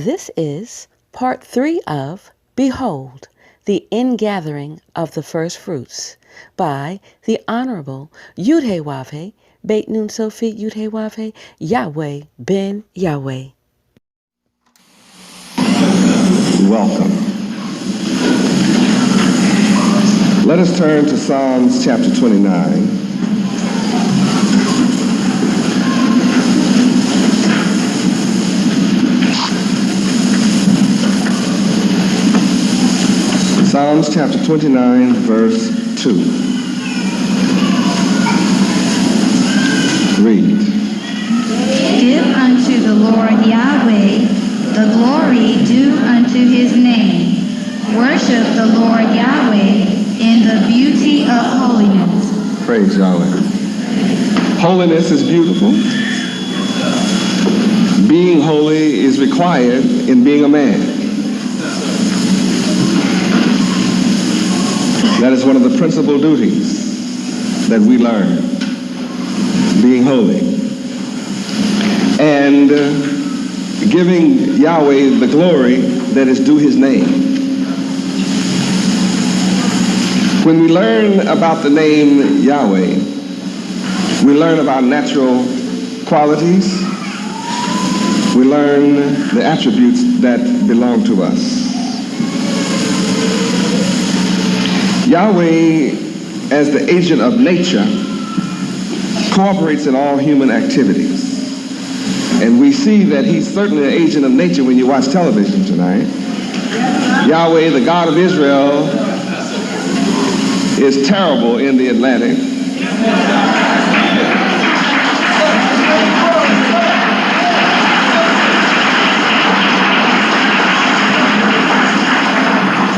This is part 3 of Behold, the Ingathering of the Firstfruits by the Honorable Yahweh Beit Nun Sophie Yahweh Yahweh Ben Yahweh. Welcome. Let us turn to Psalms chapter 29. Psalms chapter 29, verse 2. Read. Give unto the Lord Yahweh the glory due unto his name. Worship the Lord Yahweh in the beauty of holiness. Praise Yahweh. Holiness is beautiful. Being holy is required in being a man. That is one of the principal duties that we learn, being holy. And giving Yahweh the glory that is due his name. When we learn about the name Yahweh, we learn about natural qualities. We learn the attributes that belong to us. Yahweh, as the agent of nature, cooperates in all human activities. And we see that he's certainly an agent of nature when you watch television tonight. Yahweh, the God of Israel, is terrible in the Atlantic.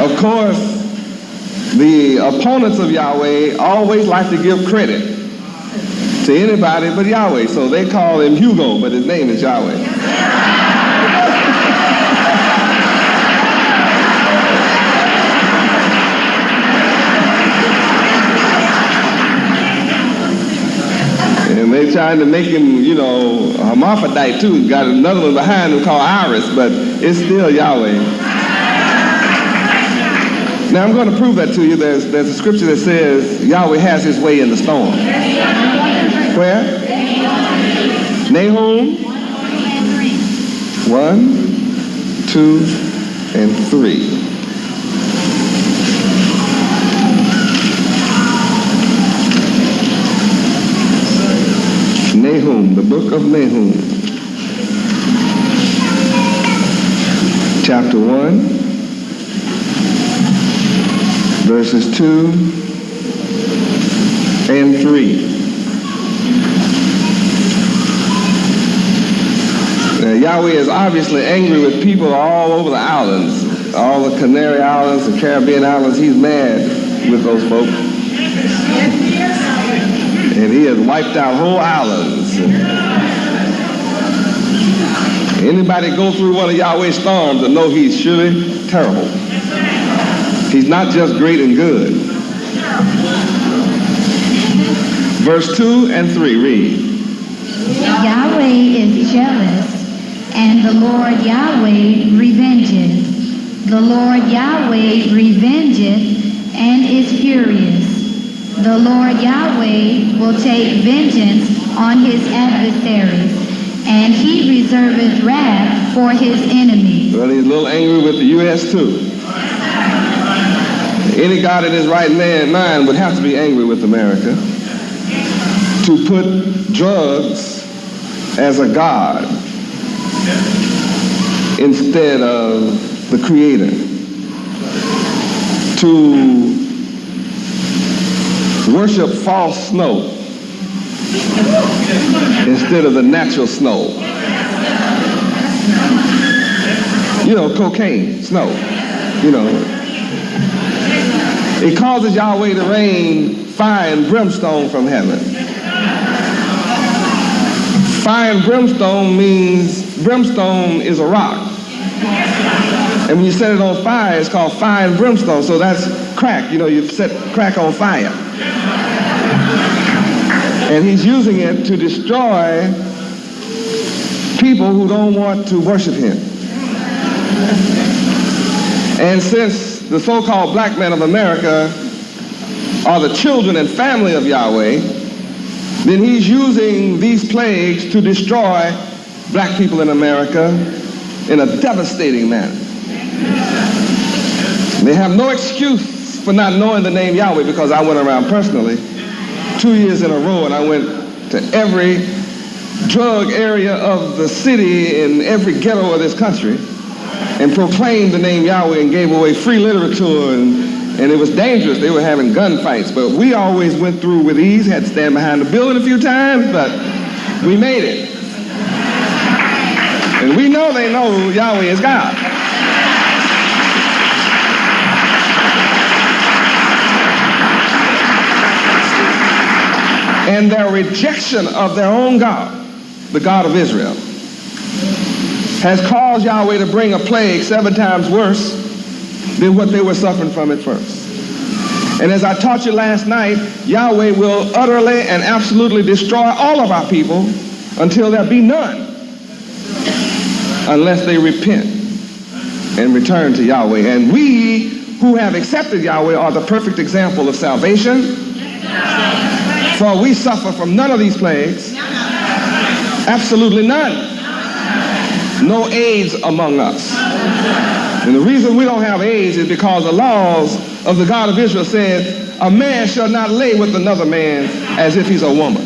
Of course, the opponents of Yahweh always like to give credit to anybody but Yahweh, so they call him Hugo, but his name is Yahweh. And they trying to make him, a hermaphrodite too. Got another one behind him called Iris, but it's still Yahweh. Now I'm going to prove that to you. There's a scripture that says Yahweh has his way in the storm. Where? Nahum 1, 2, and 3. Nahum, the book of Nahum, chapter 1. Verses 2 and 3. Now, Yahweh is obviously angry with people all over the islands, all the Canary Islands, the Caribbean Islands. He's mad with those folks. And he has wiped out whole islands. Anybody go through one of Yahweh's storms and know he's surely terrible. He's not just great and good. Verse 2 and 3, read. Yahweh is jealous, and the Lord Yahweh revengeth. The Lord Yahweh revengeth, and is furious. The Lord Yahweh will take vengeance on his adversaries, and he reserveth wrath for his enemies. Well, he's a little angry with the U.S. too. Any God in his right mind would have to be angry with America to put drugs as a God instead of the Creator, to worship false snow instead of the natural snow. Cocaine, snow, It causes Yahweh to rain fire and brimstone from heaven. Fire and brimstone means brimstone is a rock. And when you set it on fire, it's called fire and brimstone. So that's crack. You set crack on fire. And he's using it to destroy people who don't want to worship him. And since the so-called black men of America are the children and family of Yahweh, then he's using these plagues to destroy black people in America in a devastating manner. They have no excuse for not knowing the name Yahweh, because I went around personally 2 years in a row, and I went to every drug area of the city in every ghetto of this country and proclaimed the name Yahweh and gave away free literature, and it was dangerous. They were having gunfights, but we always went through with ease. Had to stand behind the building a few times, but we made it. And we know they know Yahweh is God. And their rejection of their own God, the God of Israel, has caused Yahweh to bring a plague 7 times worse than what they were suffering from at first. And as I taught you last night, Yahweh will utterly and absolutely destroy all of our people until there be none, unless they repent and return to Yahweh. And we who have accepted Yahweh are the perfect example of salvation. For we suffer from none of these plagues. Absolutely none. No AIDS among us. And the reason we don't have AIDS is because the laws of the God of Israel said, a man shall not lay with another man as if he's a woman.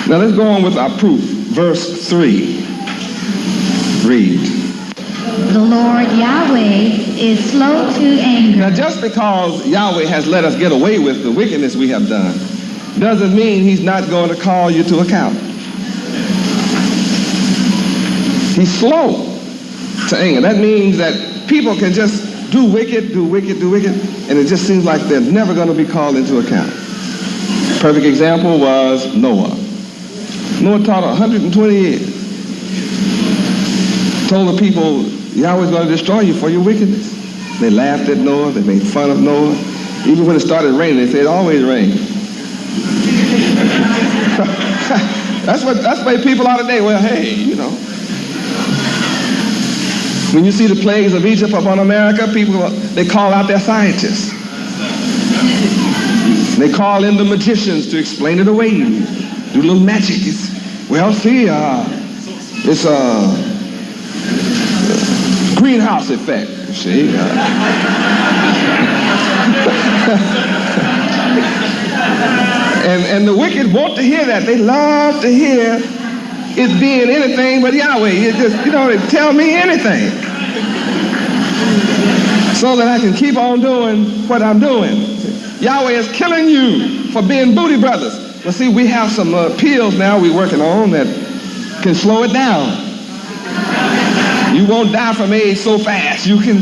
Now let's go on with our proof. Verse 3. Read. The Lord Yahweh is slow to anger. Now just because Yahweh has let us get away with the wickedness we have done doesn't mean he's not going to call you to account. He's slow to anger. That means that people can just do wicked, and it just seems like they're never going to be called into account. Perfect example was Noah. Noah taught 120 years. Told the people, Yahweh's going to destroy you for your wickedness. They laughed at Noah. They made fun of Noah. Even when it started raining, they said, it always rains. That's the way people are today. Well, hey, you know. When you see the plagues of Egypt upon America, people, they call out their scientists. They call in the magicians to explain it away. Do a little magic. It's a greenhouse effect, see? And the wicked want to hear that. They love to hear it being anything but Yahweh. It just, they tell me anything so that I can keep on doing what I'm doing. Yahweh is killing you for being booty brothers. Well, see, we have some pills now we're working on that can slow it down. You won't die from AIDS so fast. You can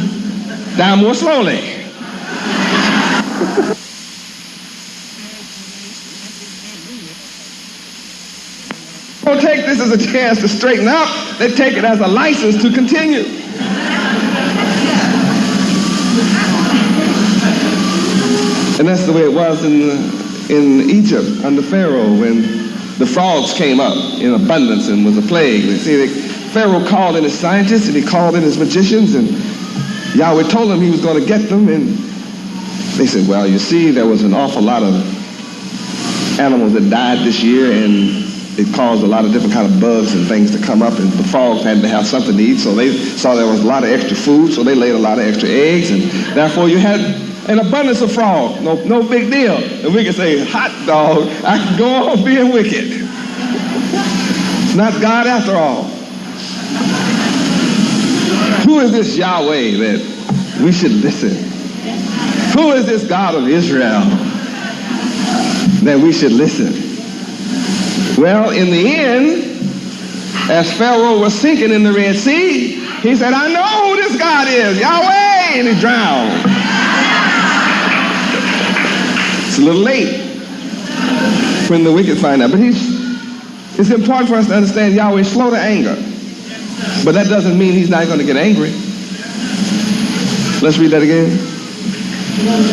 die more slowly. Don't take this as a chance to straighten up. They take it as a license to continue. And that's the way it was in Egypt under Pharaoh when the frogs came up in abundance and was a plague. You see, Pharaoh called in his scientists and he called in his magicians, and Yahweh told him he was going to get them, and they said, well, you see, there was an awful lot of animals that died this year, and it caused a lot of different kind of bugs and things to come up, and the frogs had to have something to eat, so they saw there was a lot of extra food, so they laid a lot of extra eggs, and therefore you had an abundance of frogs. No big deal. And we can say, hot dog, I can go on being wicked. It's not God after all. Who is this Yahweh that we should listen? Who is this God of Israel that we should listen? Well, in the end, as Pharaoh was sinking in the Red Sea, he said, I know who this God is, Yahweh, and he drowned. It's a little late when the wicked find out, but it's important for us to understand Yahweh is slow to anger. But that doesn't mean he's not going to get angry. Let's read that again.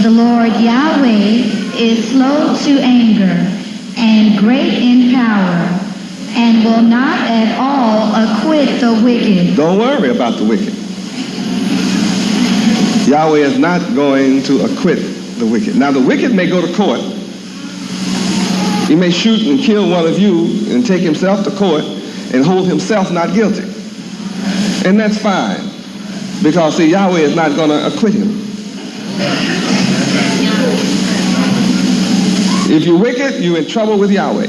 The Lord Yahweh is slow to anger and and great in power, and will not at all acquit the wicked. Don't worry about the wicked. Yahweh is not going to acquit the wicked. Now, the wicked may go to court. He may shoot and kill one of you and take himself to court and hold himself not guilty. And that's fine, because, see, Yahweh is not going to acquit him. If you're wicked, you're in trouble with Yahweh.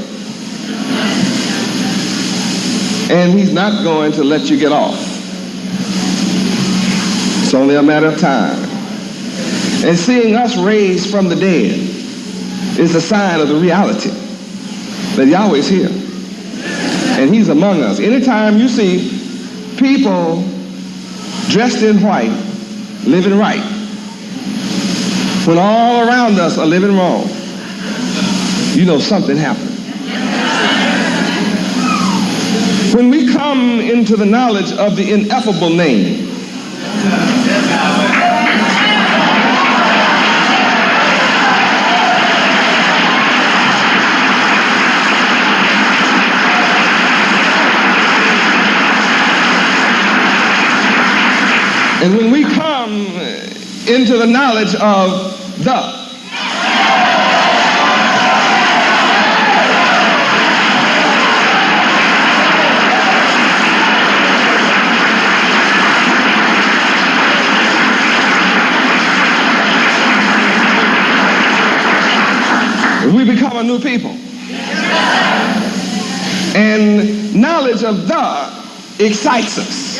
And he's not going to let you get off. It's only a matter of time. And seeing us raised from the dead is a sign of the reality that Yahweh's here. And he's among us. Anytime you see people dressed in white, living right, when all around us are living wrong, you know something happened. When we come into the knowledge of the ineffable name, and when we come into the knowledge of the, we become a new people. And knowledge of the excites us.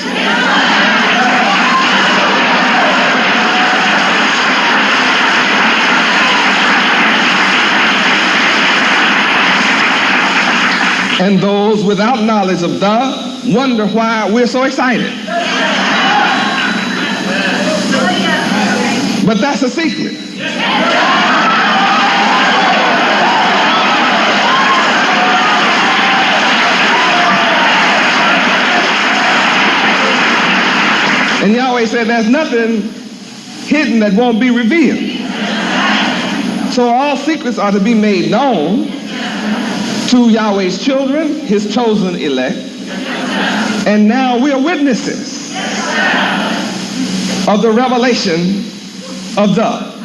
And those without knowledge of the wonder why we're so excited. But that's a secret. And Yahweh said there's nothing hidden that won't be revealed. So all secrets are to be made known to Yahweh's children, his chosen elect. And now we are witnesses of the revelation of the.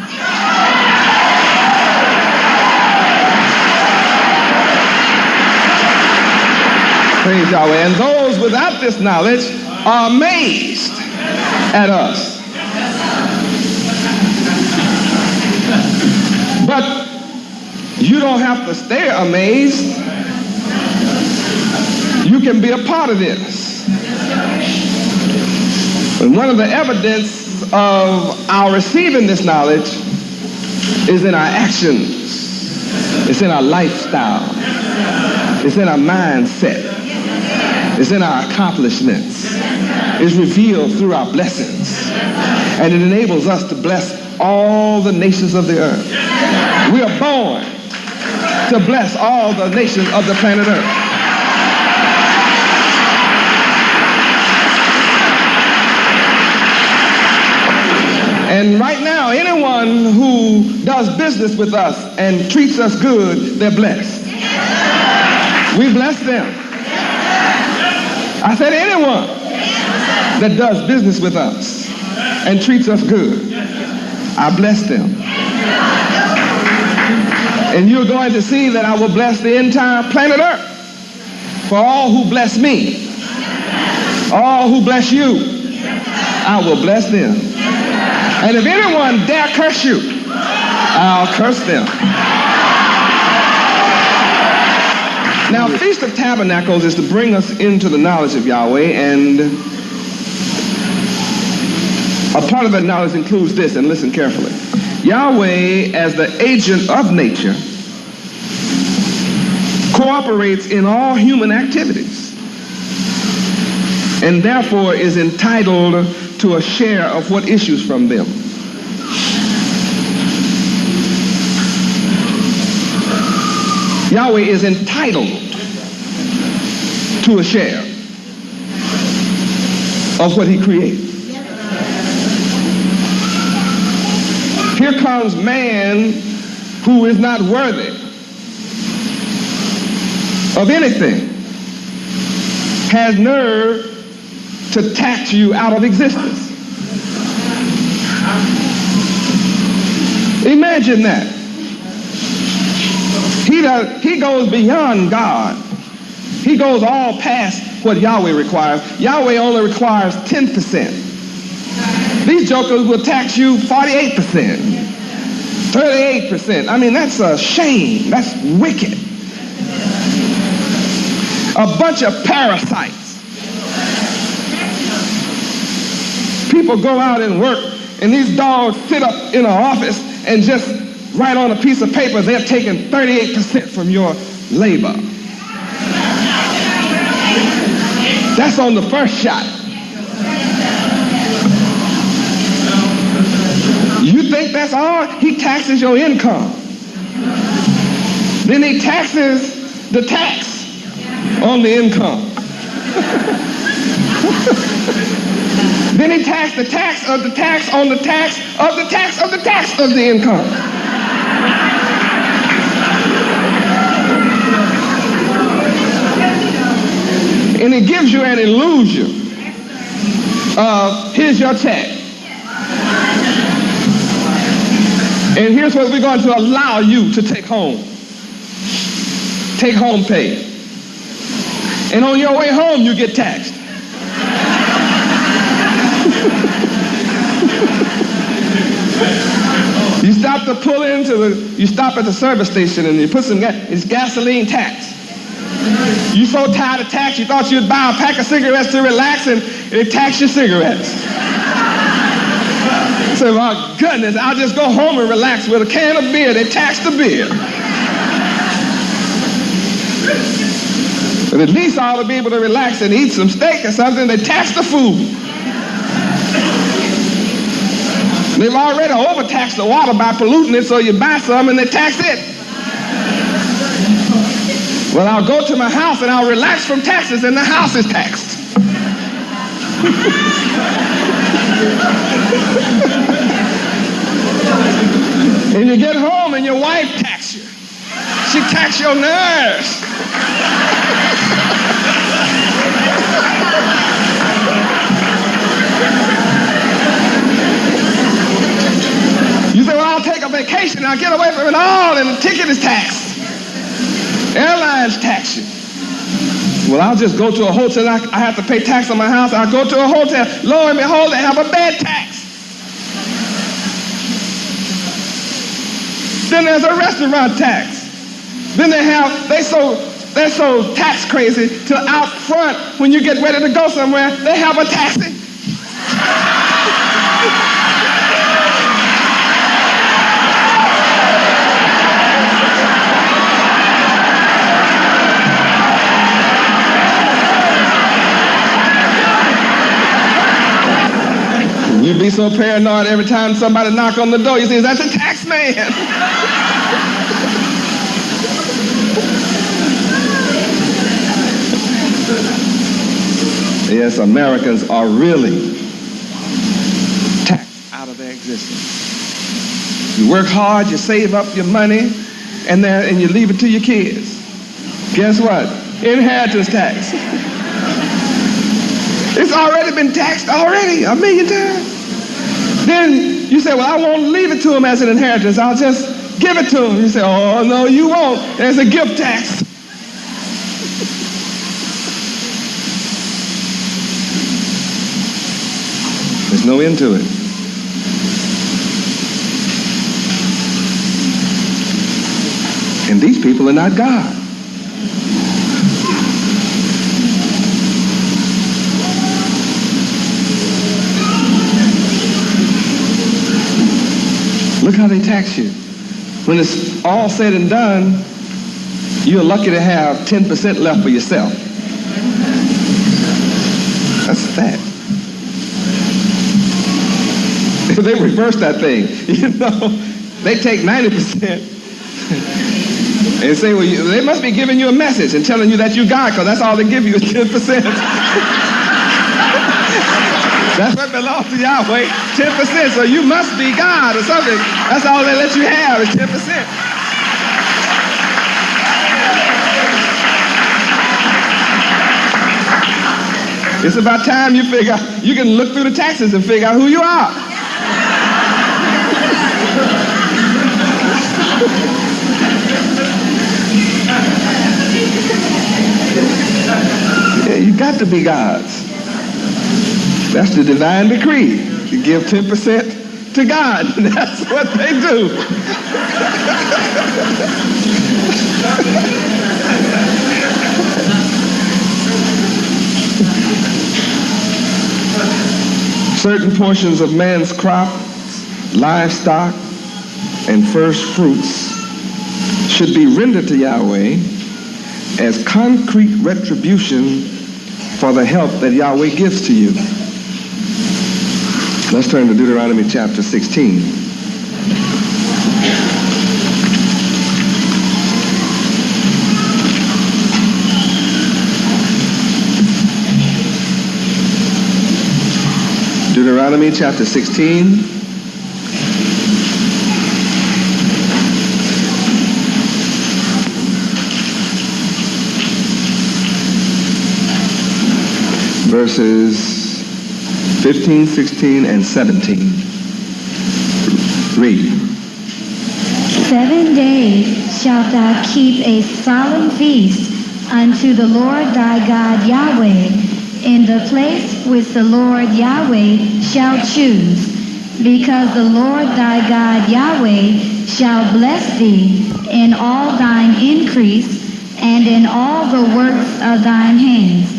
Praise Yahweh. And those without this knowledge are amazed at us. But you don't have to stay amazed. You can be a part of this. And one of the evidence of our receiving this knowledge is in our actions. It's in our lifestyle. It's in our mindset. It's in our accomplishments. It's revealed through our blessings. And it enables us to bless all the nations of the earth. We are born to bless all the nations of the planet Earth. And right now, anyone who does business with us and treats us good, they're blessed. We bless them. I said anyone that does business with us and treats us good, I bless them. And you're going to see that I will bless the entire planet Earth. For all who bless me, all who bless you, I will bless them. And if anyone dare curse you, I'll curse them. Now, Feast of Tabernacles is to bring us into the knowledge of Yahweh, and a part of that knowledge includes this, and listen carefully. Yahweh, as the agent of nature, cooperates in all human activities, and therefore is entitled to a share of what issues from them. Yahweh is entitled to a share of what he creates. Here comes man who is not worthy of anything has nerve to tax you out of existence. Imagine that. He goes beyond God. He goes all past what Yahweh requires. Yahweh only requires 10%. These jokers will tax you 48%, 38%. I mean, that's a shame. That's wicked. A bunch of parasites. People go out and work, and these dogs sit up in an office and just write on a piece of paper they're taking 38% from your labor. That's on the first shot. You think that's all? He taxes your income. Then he taxes the tax on the income. Then he taxes the tax of the tax on the tax of the tax of the tax of the income. And it gives you an illusion of, here's your check. And here's what we're going to allow you to take home. Take home pay. And on your way home, you get taxed. You stop to pull you stop at the service station and you put some gas, it's gasoline tax. You so tired of tax, you thought you'd buy a pack of cigarettes to relax and it tax your cigarettes. So, my goodness, I'll just go home and relax with a can of beer. They tax the beer. But at least I ought to be able to relax and eat some steak or something. They tax the food. They've already overtaxed the water by polluting it, so you buy some and they tax it. Well, I'll go to my house and I'll relax from taxes, and the house is taxed. And you get home and your wife taxes you. She taxes your nerves. You say, well, I'll take a vacation, I'll get away from it all, and the ticket is taxed. Airlines tax you. Well, I'll just go to a hotel. I have to pay tax on my house. I'll go to a hotel. Lo and behold, they have a bed tax. Then there's a restaurant tax. Then they're so tax crazy till out front when you get ready to go somewhere, they have a taxi. You'd be so paranoid every time somebody knock on the door, you say, that's a tax man. Yes, Americans are really taxed out of their existence. You work hard, you save up your money, and you leave it to your kids. Guess what? Inheritance tax. It's already been taxed already 1 million times. Then you say, well, I won't leave it to them as an inheritance. I'll just give it to them. You say, oh, no, you won't. There's a gift tax. There's no end to it. And these people are not God. Look how they tax you. When it's all said and done, you're lucky to have 10% left for yourself. That's a fact. They reverse that thing. You know, they take 90% and say, well, they must be giving you a message and telling you that you're God, because that's all they give you is 10%. That's what belongs to Yahweh, 10%. So you must be God or something. That's all they let you have is 10%. It's about time you figure out, you can look through the taxes and figure out who you are. Yeah, you got to be God's. That's the divine decree. You give 10% to God. That's what they do. Certain portions of man's crop, livestock, and first fruits should be rendered to Yahweh as concrete retribution for the help that Yahweh gives to you. Let's turn to Deuteronomy chapter 16. Deuteronomy chapter 16. Verses 15, 16, and 17. Read. 7 days shalt thou keep a solemn feast unto the Lord thy God Yahweh, in the place which the Lord Yahweh shall choose, because the Lord thy God Yahweh shall bless thee in all thine increase and in all the works of thine hands.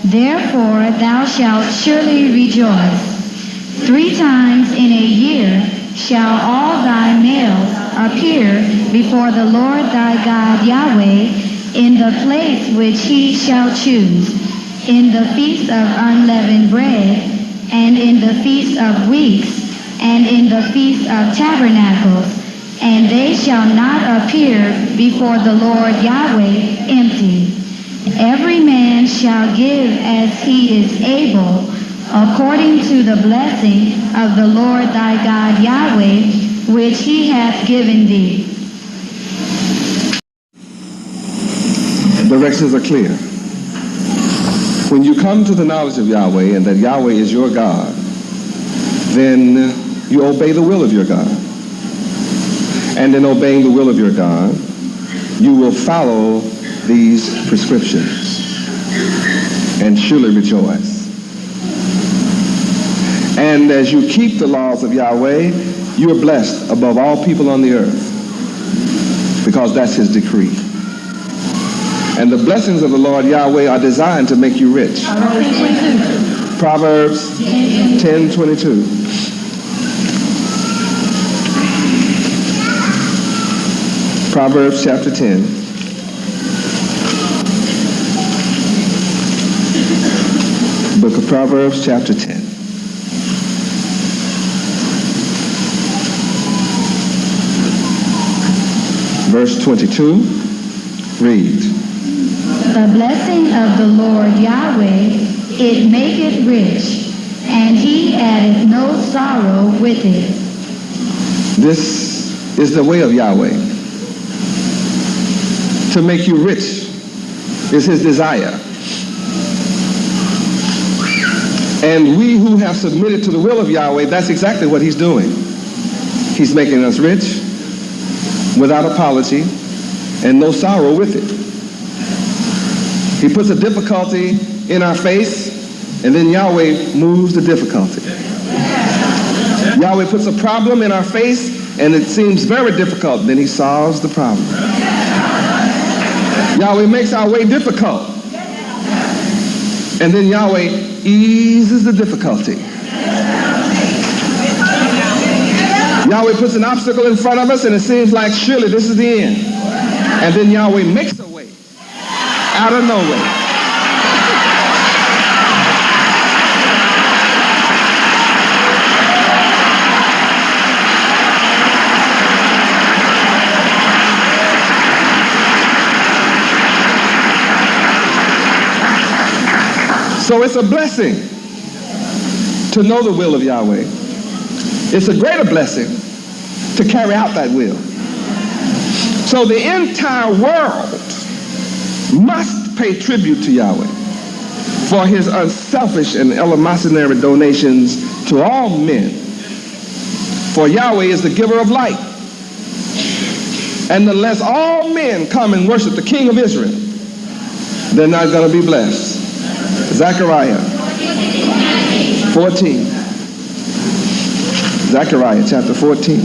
Therefore thou shalt surely rejoice. 3 times in a year shall all thy males appear before the Lord thy God Yahweh in the place which he shall choose, in the feast of unleavened bread, and in the feast of weeks, and in the feast of tabernacles, and they shall not appear before the Lord Yahweh empty. Every man shall give as he is able, according to the blessing of the Lord thy God Yahweh, which he hath given thee. Directions are clear. When you come to the knowledge of Yahweh and that Yahweh is your God, then you obey the will of your God. And in obeying the will of your God, you will follow these prescriptions and surely rejoice. And as you keep the laws of Yahweh, you are blessed above all people on the earth, because that's his decree. And the blessings of the Lord Yahweh are designed to make you rich. Proverbs 10:22. Proverbs chapter 10. Book of Proverbs chapter 10. Verse 22. Read. The blessing of the Lord Yahweh, it maketh rich, and he addeth no sorrow with it. This is the way of Yahweh. To make you rich is his desire. And we who have submitted to the will of Yahweh, that's exactly what he's doing. He's making us rich without apology and no sorrow with it. He puts a difficulty in our face, and then Yahweh moves the difficulty. Yahweh puts a problem in our face, and it seems very difficult. Then he solves the problem. Yahweh makes our way difficult, and then Yahweh eases the difficulty. Yahweh puts an obstacle in front of us, and it seems like surely this is the end. And then Yahweh makes a way out of no way. So it's a blessing to know the will of Yahweh. It's a greater blessing to carry out that will. So the entire world must pay tribute to Yahweh. for his unselfish and eleemosynary donations to all men. For Yahweh is the giver of light. And unless all men come and worship the King of Israel, they're not going to be blessed. Zechariah 14. Zechariah chapter 14.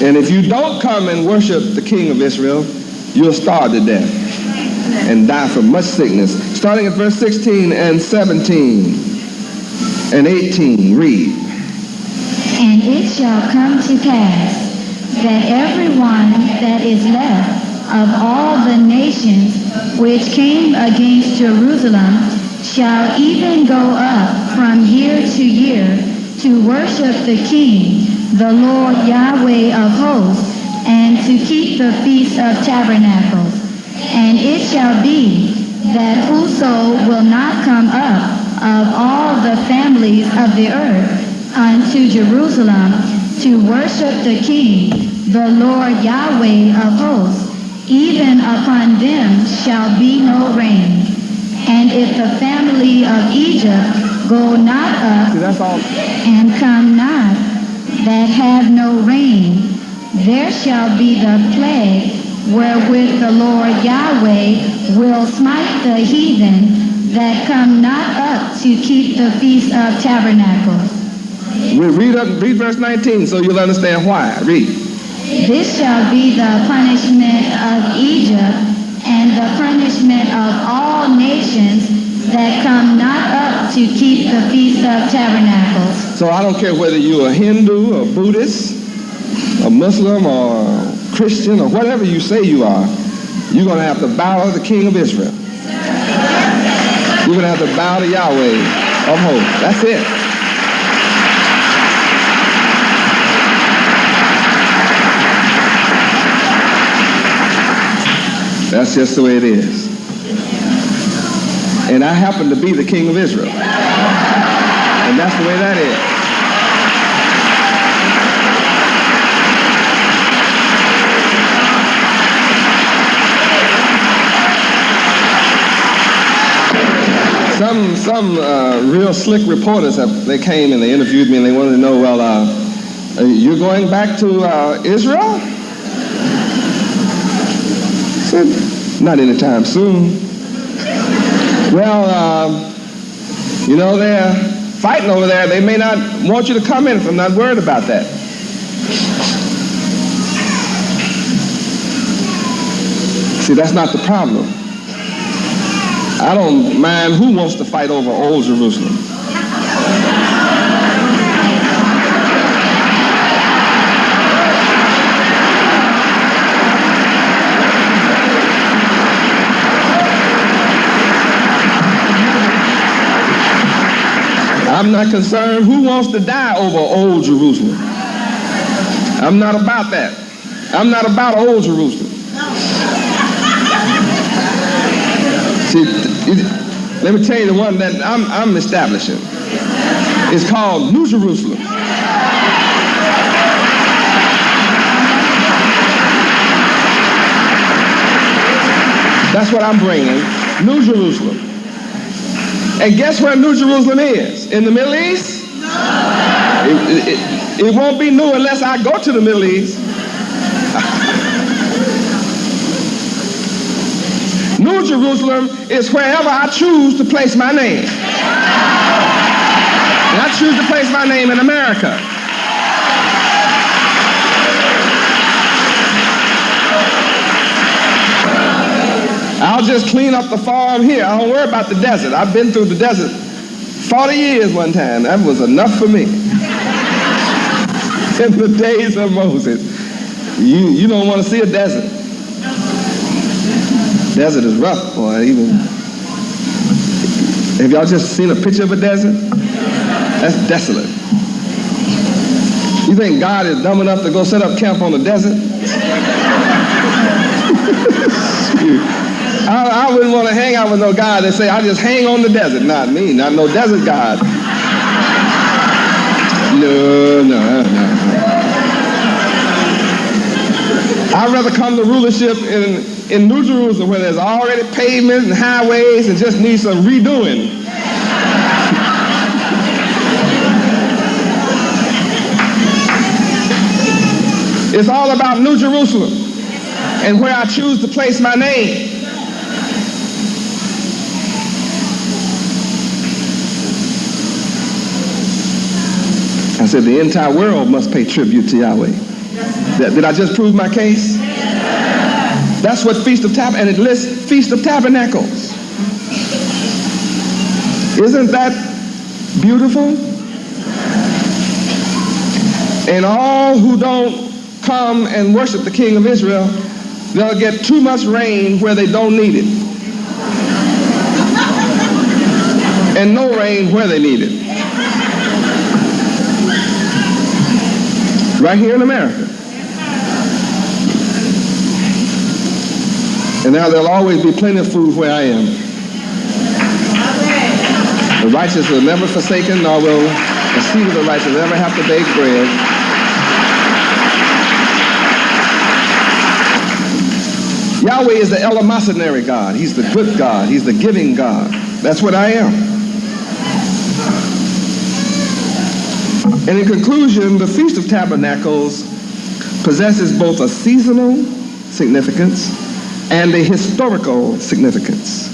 And if you don't come and worship the King of Israel, you'll starve to death and die from much sickness. Starting at verse 16 and 17 and 18, read. And it shall come to pass that everyone that is left of all the nations which came against Jerusalem shall even go up from year to year to worship the King, the Lord Yahweh of hosts, and to keep the Feast of Tabernacles. And it shall be that whoso will not come up of all the families of the earth unto Jerusalem to worship the King, the Lord Yahweh of hosts, even upon them shall be no rain. And if the family of Egypt go not up and come not, that have no rain, there shall be the plague wherewith the Lord Yahweh will smite the heathen that come not up to keep the Feast of Tabernacles. Read verse 19 so you'll understand why. Read. This shall be the punishment of Egypt and the punishment of all nations that come not up to keep the Feast of Tabernacles. So I don't care whether you're a Hindu or Buddhist, a Muslim or Christian or whatever you say you are, you're going to have to bow to the King of Israel. You're going to have to bow to Yahweh of hosts. That's it. That's just the way it is. And I happen to be the King of Israel. And that's the way that is. Some real slick reporters, they came and they interviewed me and they wanted to know, well, you're going back to Israel? I said, not anytime soon. Well, you know, they're fighting over there. They may not want you to come in, so I'm not worried about that. See, that's not the problem. I don't mind who wants to fight over Old Jerusalem. I'm not concerned who wants to die over Old Jerusalem. I'm not about that. I'm not about Old Jerusalem. See, let me tell you the one that I'm establishing. It's called New Jerusalem. That's what I'm bringing, New Jerusalem. And guess where New Jerusalem is? In the Middle East? No. It won't be new unless I go to the Middle East. New Jerusalem is wherever I choose to place my name. And I choose to place my name in America. I'll just clean up the farm here. I don't worry about the desert. I've been through the desert 40 years one time. That was enough for me. In the days of Moses. You don't want to see a desert. Desert is rough, boy. Have y'all just seen a picture of a desert? That's desolate. You think God is dumb enough to go set up camp on the desert? I wouldn't want to hang out with no God that say, I just hang on the desert. Not me, not no desert God. No. I'd rather come to rulership in New Jerusalem where there's already pavement and highways and just needs some redoing. It's all about New Jerusalem and where I choose to place my name. I said the entire world must pay tribute to Yahweh. Did I just prove my case? That's what Feast of Tabernacles, and it lists Feast of Tabernacles. Isn't that beautiful? And all who don't come and worship the King of Israel, they'll get too much rain where they don't need it. And no rain where they need it. Right here in America. And now there'll always be plenty of food where I am. The righteous will never forsaken, nor will the seed of the righteous ever have to bake bread. Yahweh is the eleemosynary God. He's the good God. He's the giving God. That's what I am. And in conclusion, the Feast of Tabernacles possesses both a seasonal significance and a historical significance,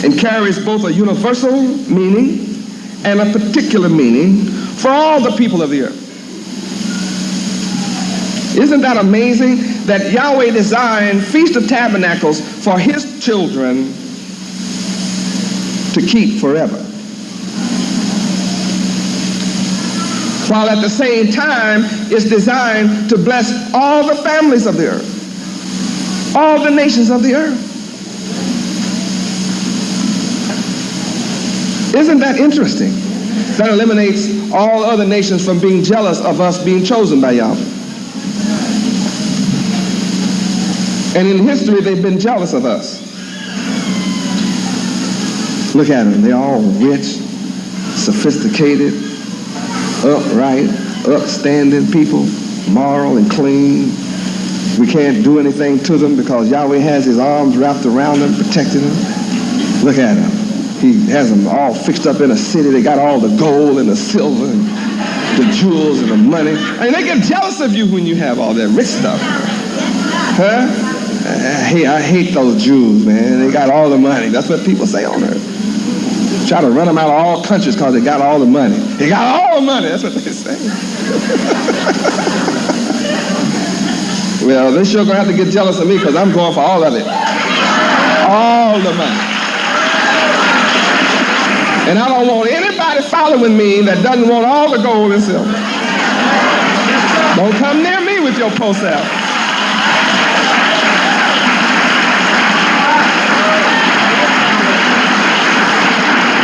and carries both a universal meaning and a particular meaning for all the people of the earth. Isn't that amazing that Yahweh designed Feast of Tabernacles for his children to keep forever, while at the same time it's designed to bless all the families of the earth, all the nations of the earth. Isn't that interesting? That eliminates all other nations from being jealous of us being chosen by Yahweh. And in history, they've been jealous of us. Look at them. They're all rich, sophisticated, upright, upstanding people, moral and clean. We can't do anything to them because Yahweh has his arms wrapped around them, protecting them. Look at them. He has them all fixed up in a city. They got all the gold and the silver and the jewels and the money. I mean, they get jealous of you when you have all that rich stuff. Huh? I hate those Jews, man. They got all the money. That's what people say on earth. Try to run them out of all countries because they got all the money. They got all the money. That's what they say. Well, they're sure going to have to get jealous of me because I'm going for all of it. All the money. And I don't want anybody following me that doesn't want all the gold and silver. Don't come near me with your post out.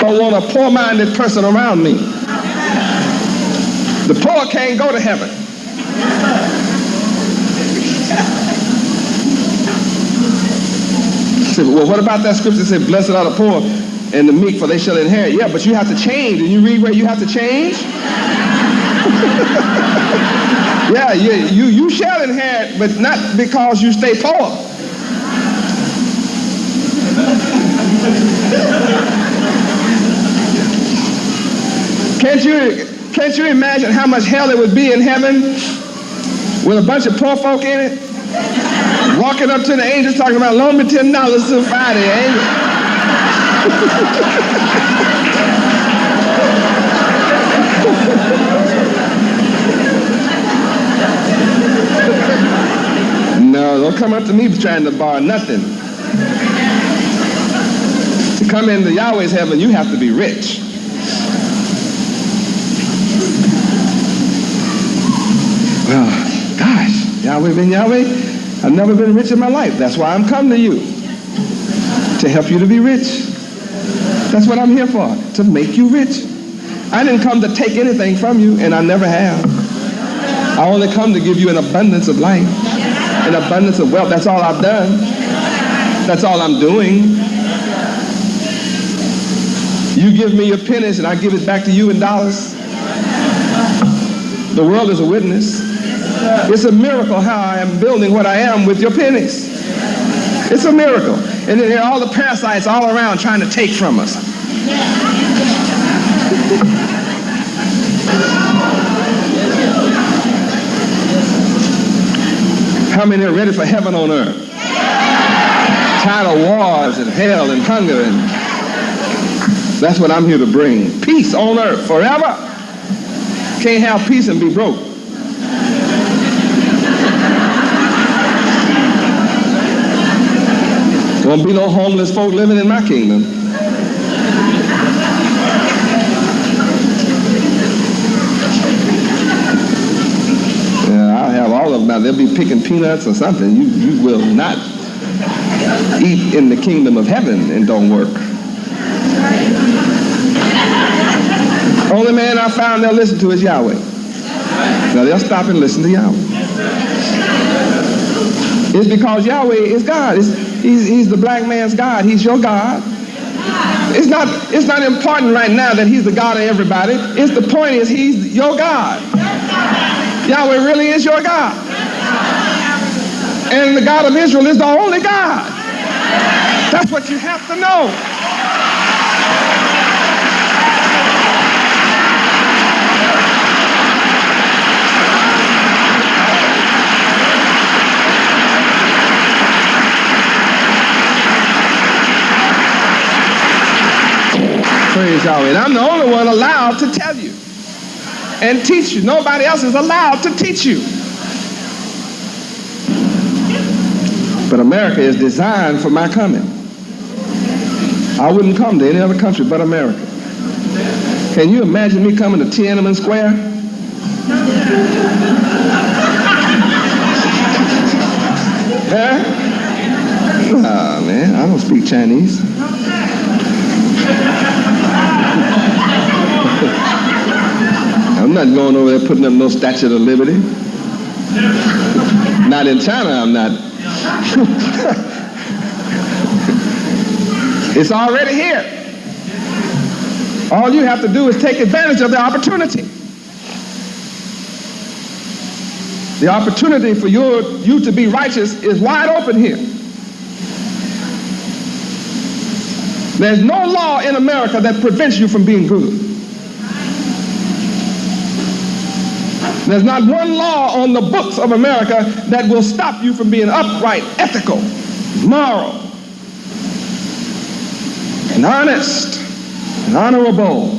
Don't want a poor-minded person around me. The poor can't go to heaven. Well, what about that scripture that said, blessed are the poor and the meek, for they shall inherit? Yeah, but you have to change. And you read where you have to change? Yeah, you shall inherit, but not because you stay poor. Can't you imagine how much hell it would be in heaven with a bunch of poor folk in it? Walking up to the angels talking about, loan me $10 till Friday, angel. No, don't come up to me trying to borrow nothing. To come into Yahweh's heaven, you have to be rich. Well, gosh, Yahweh Ben Yahweh, I've never been rich in my life. That's why I'm coming to you, to help you to be rich. That's what I'm here for, to make you rich. I didn't come to take anything from you, and I never have. I only come to give you an abundance of life, an abundance of wealth. That's all I've done. That's all I'm doing. You give me your pennies, and I give it back to you in dollars. The world is a witness. It's a miracle how I am building what I am with your pennies. It's a miracle. And then there are all the parasites all around trying to take from us. How many are ready for heaven on earth? Tired of wars and hell and hunger, and that's what I'm here to bring. Peace on earth forever. Can't have peace and be broke. Won't be no homeless folk living in my kingdom. Yeah, I'll have all of them out. They'll be picking peanuts or something. You will not eat in the kingdom of heaven and don't work. Only man I found they'll listen to is Yahweh. Now they'll stop and listen to Yahweh. It's because Yahweh is God. He's the black man's God. He's your God. It's not important right now that he's the God of everybody. The point is he's your God. Yahweh really is your God. And the God of Israel is the only God. That's what you have to know. Praise Yahweh. And I'm the only one allowed to tell you and teach you. Nobody else is allowed to teach you. But America is designed for my coming. I wouldn't come to any other country but America. Can you imagine me coming to Tiananmen Square? Huh? Oh, man, I don't speak Chinese. I'm not going over there putting up no Statue of Liberty. Not in China, I'm not. It's already here. All you have to do is take advantage of the opportunity. The opportunity for you to be righteous is wide open here. There's no law in America that prevents you from being good. There's not one law on the books of America that will stop you from being upright, ethical, moral, and honest, and honorable.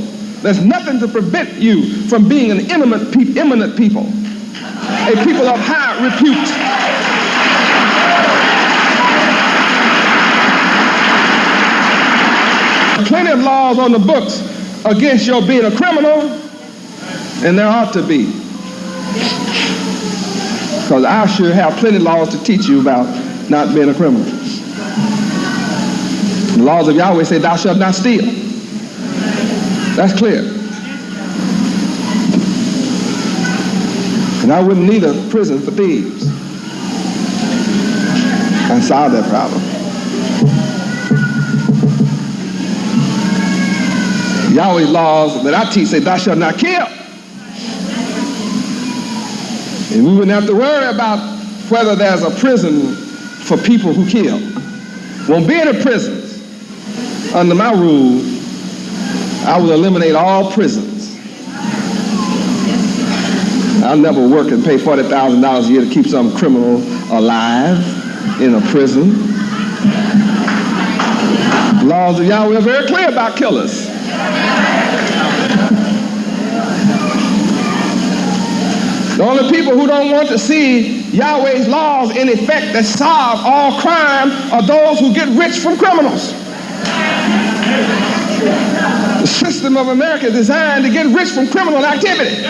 There's nothing to prevent you from being an eminent people, a people of high repute. Plenty of laws on the books against your being a criminal, and there ought to be. Because I sure have plenty of laws to teach you about not being a criminal. The laws of Yahweh say, thou shalt not steal. That's clear. And I wouldn't need a prison for thieves. I solved that problem. Yahweh's laws that I teach say, thou shalt not kill. And we wouldn't have to worry about whether there's a prison for people who kill. Won't be any prisons. Under my rule, I will eliminate all prisons. I'll never work and pay $40,000 a year to keep some criminal alive in a prison. The laws of Yahweh are very clear about killers. The only people who don't want to see Yahweh's laws in effect that solve all crime are those who get rich from criminals. The system of America is designed to get rich from criminal activity.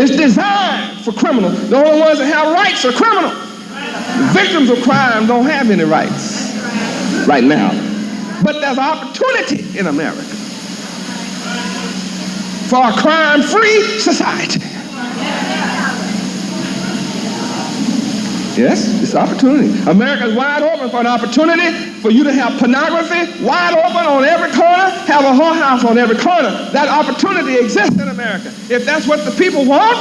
It's designed for criminals. The only ones that have rights are criminals. The victims of crime don't have any rights right now. But there's opportunity in America for a crime-free society. Yes, it's opportunity. America is wide open for an opportunity for you to have pornography wide open on every corner, have a whorehouse on every corner. That opportunity exists in America. If that's what the people want,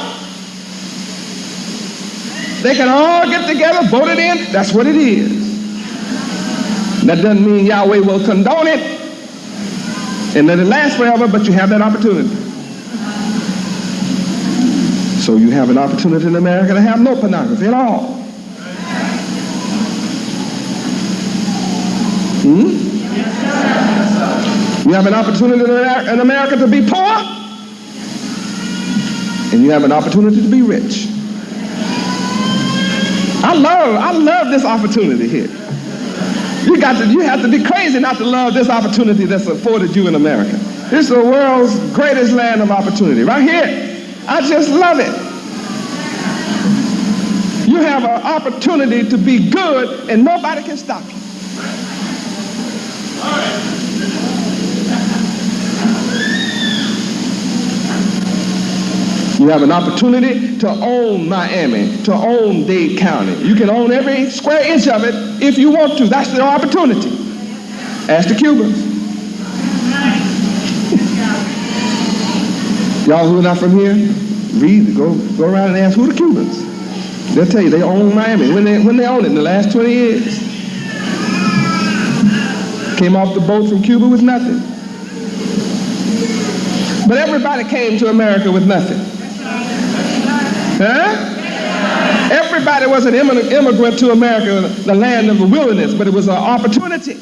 they can all get together, vote it in. That's what it is. That doesn't mean Yahweh will condone it and let it last forever, but you have that opportunity. So you have an opportunity in America to have no pornography at all. You have an opportunity in America to be poor, and you have an opportunity to be rich. I love this opportunity here. You have to be crazy not to love this opportunity that's afforded you in America. This is the world's greatest land of opportunity. Right here. I just love it. You have an opportunity to be good and nobody can stop you. All right. You have an opportunity to own Miami, to own Dade County. You can own every square inch of it if you want to. That's the opportunity. Ask the Cubans. Y'all who are not from here, go around and ask who the Cubans. They'll tell you they own Miami. When they own it in the last 20 years. Came off the boat from Cuba with nothing. But everybody came to America with nothing. Huh? Everybody was an immigrant to America, the land of the wilderness, but it was an opportunity.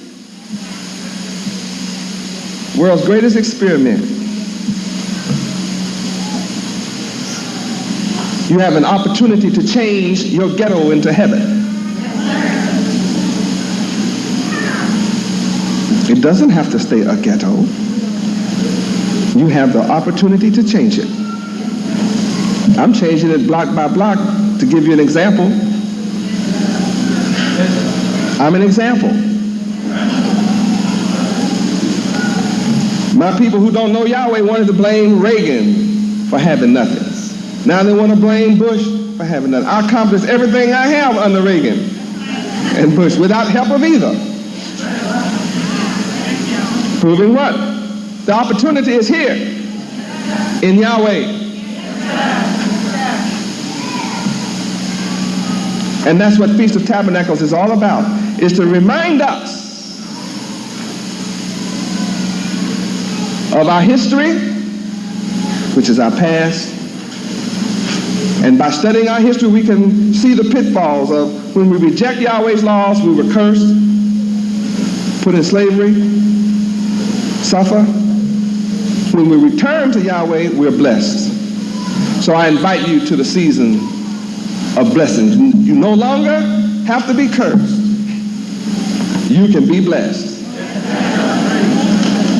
World's greatest experiment. You have an opportunity to change your ghetto into heaven. It doesn't have to stay a ghetto. You have the opportunity to change it. I'm changing it block by block to give you an example. I'm an example. My people who don't know Yahweh wanted to blame Reagan for having nothing. Now they want to blame Bush for having nothing. I accomplished everything I have under Reagan and Bush without help of either. Proving what? The opportunity is here in Yahweh. And that's what Feast of Tabernacles is all about, is to remind us of our history, which is our past. And by studying our history, we can see the pitfalls of when we reject Yahweh's laws, we were cursed, put in slavery, suffer. When we return to Yahweh, we're blessed. So I invite you to the season of blessings. You no longer have to be cursed. You can be blessed.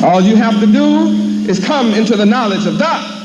All you have to do is come into the knowledge of God.